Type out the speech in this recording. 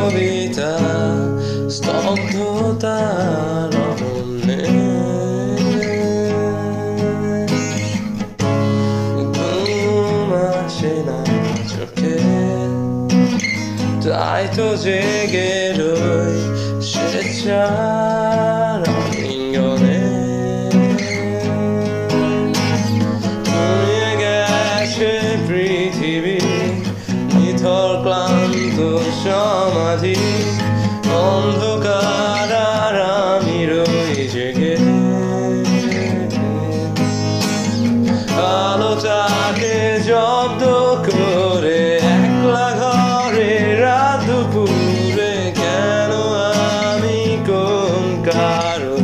কবিতা স্তব্ধতার অরণ্যে ঘুম আসে না চোখে, তাই তো জেগে রই স্বেচ্ছার আলিঙ্গনে। ঘুমিয়ে গেছে পৃথিবী নিথর ক্লান্ত সমাধি, অন্ধকার আর আমি রই জেগে। আলোটাকে জব্দ করে একলা ঘরে রাত দুপুরে, কেন আমি কোন কারণে